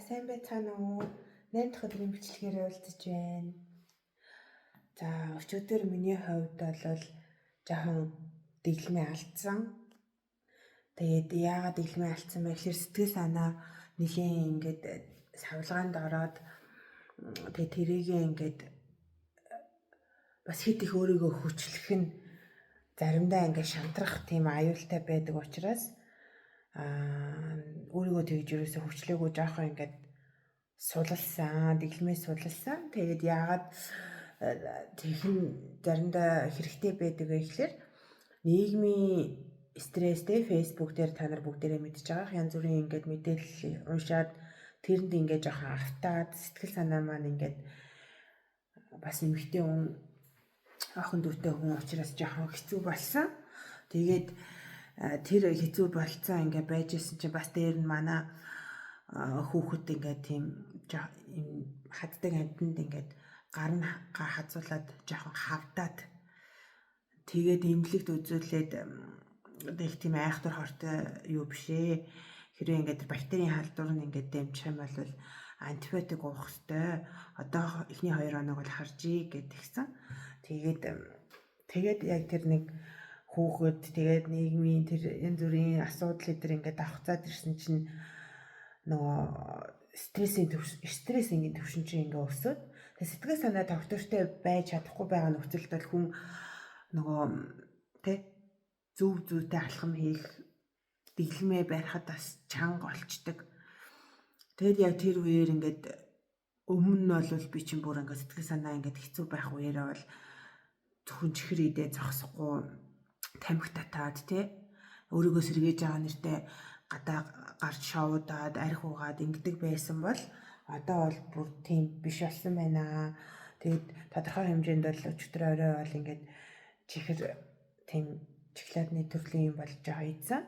сайн байцгаана уу? 8 дахь өдрийн бичлэгээр уулзаж байна. За, өчигдөр миний хувьд бол жоохон дэглэмээ алдсан. Тэгээд яагаад дэглэмээ алдсан бэ гэхээр сэтгэл санаа нэлийн ингээд савлгаанд ороод тэгээд тэрийг ингээд бас хит их өөрийгөө хүчлэх нь заримдаа ингээд шантрах тийм аюултай байдаг учраас өөрийгөө тэгж ерөөсө хүчлээгүй жоохон ингээд сулалсан, дэглэмээ сулалсан. Тэгээд яагаад тэгхэн заримдаа хэрэгтэй байдаг вэ гэхээр нийгмийн стресстэй Facebook дээр та нар бүгдээрээ мэдж байгаа янз бүрийн ингээд мэдээлэл уншаад тэрэнд ингээд жоохон автаад сэтгэл санаа маань ингээд бас эмэгтэй хүн охин дүүтэй хүн учраас жоохон хэцүү болсон. Тэгээд тэр хэцүү болцсон ингээд байжсэн чинь бас дээр нь манай хүүхэд ингээд тийм хаддаг амтнд ингээд гар нь хазуулаад жоохон хавдаад тэгээд эмнэлэгт үзүүлээд их тийм айхтар хортой юу биш ээ. Хэрвээ ингээд бактерийн халдвар нь ингээд дэмжих юм бол антибиотик уух хэрэгтэй. Одоо эхний 2 хоног бол харжий гэдгийгсэн. Тэгээд яг тэр нэг хүүхэд тэгээд нийгмийн тэр янз бүрийн асуудал эдэр ингээд давхцаад ирсэн чинь нөгөө стрессийн төвшин чинь ингээ өсөд тэгээд сэтгэл санаа тогтвортой байж чадахгүй байгаа нөхцөлд бол хүн нөгөө зөв зүйтэй алхам хийх дэглэмээ барихад бас чанга олчдаг. Тэгээд яг тэр үеэр ингээд өмнө нь бол би чинь бүр ингээд сэтгэл санаа ингээд хэцүү байх үеэрээ бол зөвхөн чихэр идэ зогсохгүй тамхи татаад өөрийгөө сэргээж байгаа нэртэй гадаа гарч шоудаад арх угаад ингэдэг байсан бол одоо бол бүр тийм биш болсон байна. Тэгээд тодорхой хэмжээнд бол өчигдөр орой бол ингээд чихэр тийм чихлаадны төрлийн юм болж байгаа ийдсэн.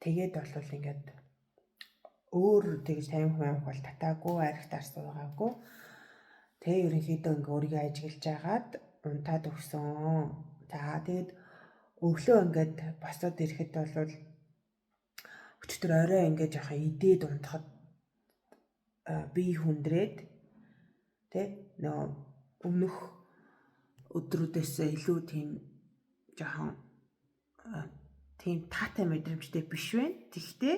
Тэгээд бол ингээд өөр тэгж тамхи бол татаагүй, арх дарс уугаагүй. Тэгээ ерөнхийдөө ингээ өөрийгөө ажиглаж агаад унтаад өгсөн. За тэгээд өглөө ингээд босоод ирэхэд бол өчигдөр орой ингээд жоохон идээд унтахад би хүндрээд нөө өмнөх өдрүүдээс илүү тийм жоохон тийм таатай мэдрэмжтэй биш байна. Тэгтээ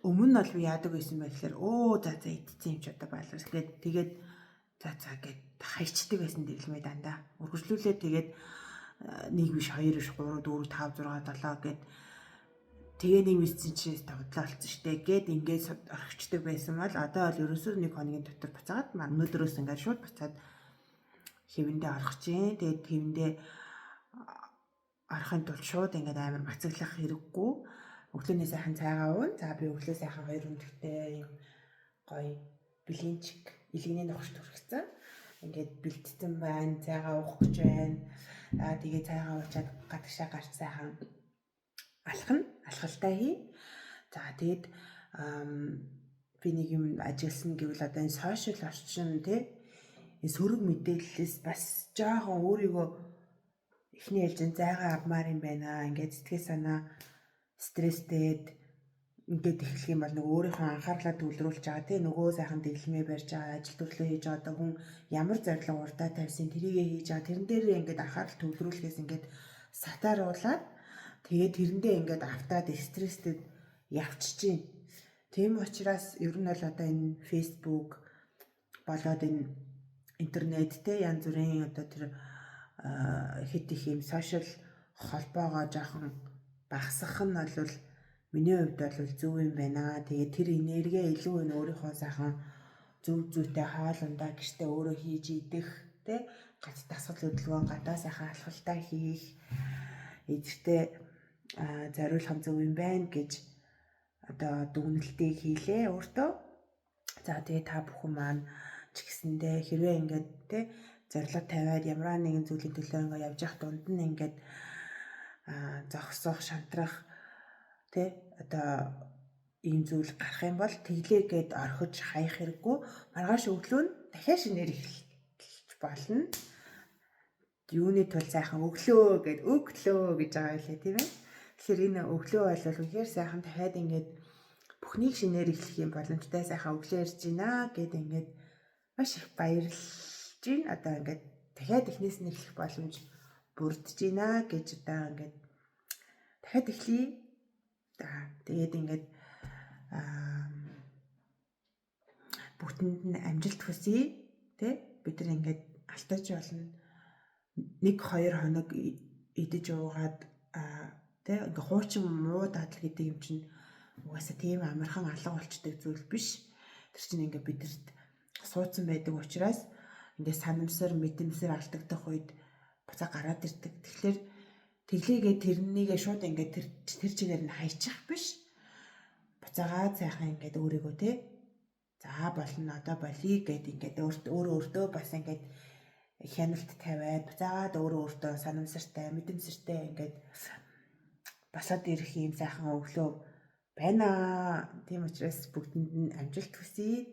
өмнө нь бол би яадаг байсан байх гэхээр за идсэн юм ч одоо байлгаж тэгээд за гэд хайчдаг байсан дэглэмээ дандаа үргэлжлүүлээд тэгээд 1 биш 2 биш 3 4 5 6 7 гэд тэгээ нэг мэдсэн чинь тавдлаа болсон штэ гэд ингээд орхичдаг байсан бол одоо бол ерөөсөө 1 хоногийн дотор буцаад өнөөдрөөс ингээд шууд буцаад хэвэндээ орох чинь. Тэгээд хэвэндээ орохын тулд шууд ингээд амар бацаглах хэрэггүй. Өглөөний сайхан цайгаа уун. За би өглөө сайхан 2 өндөртэй юм гоё блинчик илгэний ногшд хүргэсэн. Ингээд бэлдсэн байна. Цайгаа уух гэж байна. Тэгээ цайгаа уучаад гадагшаа гарч сайхан алхалтай хий. За тэгээд би нэг юм ажилласан гэвэл одоо энэ сошиал орчин энэ сөрөг мэдээллээс бас жоохон өөрийгөө эхний ээлжинд зайгаа авмаар юм байна. Ингээд сэтгэл санаа стресстэйд ингээд эхлэх юм бол нөгөө өөрийнхөө анхаарлаа төвлөрүүлж байгаа нөгөө сайхан дэглэмээ барьж байгаа ажил төрлөө хийж байгаа одоо хүн ямар зорилго урдаа тавьсан тэрийгээ хийж байгаа тэрэн дээр ингээд анхаарал төвлөрүүлэхээс ингээд сатааруулаад тэгээд тэрэндээ ингээд автаад стресстэд явчихжээ. Тийм учраас ер нь бол одоо энэ Facebook болоод энэ интернет янз бүрийн одоо тэр хит их юм сошиал холбоогоо жоохон багасгах нь бол миний хувьд бол зөв юм байна. Тэгээд тэр энерги илүү өөрийнхөө сайхан зөв зүйтэй хаалундаа гэртээ өөрөө хийж идэх гац дасгал хөдөлгөөн гадаа сайхан алхалтай хийх эзэртэй зориулах зөв юм байна гэж одоо дүгнэлтийг хийлээ өөртөө. За тэгээд та бүхэн маань ч гэсэндээ хэрвээ ингээд зорилго тавиад ямар нэгэн зүйлийн төлөө ингээд явж явах дунд нь ингээд зогсох, шантрах одоо ийм зүйл гарах юм бол тэглээ гэд орхиж хаях хэрэггүй. Маргааш өглөө нь дахиад шинээр эхэлж болно. Юуны тул сайхан өглөө гэж байгаа байлээ тийм ээ. Тэгэхээр энэ өглөө бол үнэхээр сайхан дахиад ингээд бүхнийг шинээр эхлэх юм боломжтой сайхан өглөө ирж байна гэд ингээд маш их баярлж байна. Одоо ингээд дахиад эхнээс нь эхлэх боломж бүрдэж байна гэж одоо ингээд дахиад эхлэе. За тэгээд ингээд бүгдэнд нь амжилт хүсье. Тэ бид нар ингээд алтаж болно. 1-2 хоног идэж уугаад тэ ингээ хуучин муу дадал гэдэг юм чинь угаасаа тийм амархан алга болчдөг зүйл биш. Тэр чинь ингээ бидэрт суудсан байдаг учраас ингээ санамсар, мэдэмсэр алдагдах үед буцаа гараад ирдэг. Тэгэхээр тэглээгээ тэрнийгээ шууд ингээ тэр чигээр нь хайчих биш. Буцаагаа сайхан ингээ өөрийгөө тэ за болно одоо болий гэд ингээ өөртөө бас ингээ хяналт тавиад буцаагаад өөртөө санамсартай, мэдэмсэртэй ингээд басаад ирэх юм сайхан өглөө байна. Тийм учраас бүгдэнд нь амжилт хүсье.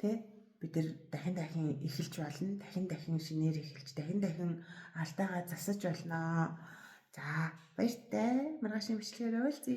Тэ бид нар дахин эхэлж болно. Дахин шинээр эхэлж, дахин алдаагаа засаж болно. За баяртай. Маргаашийн бичлэгээр уулзъя.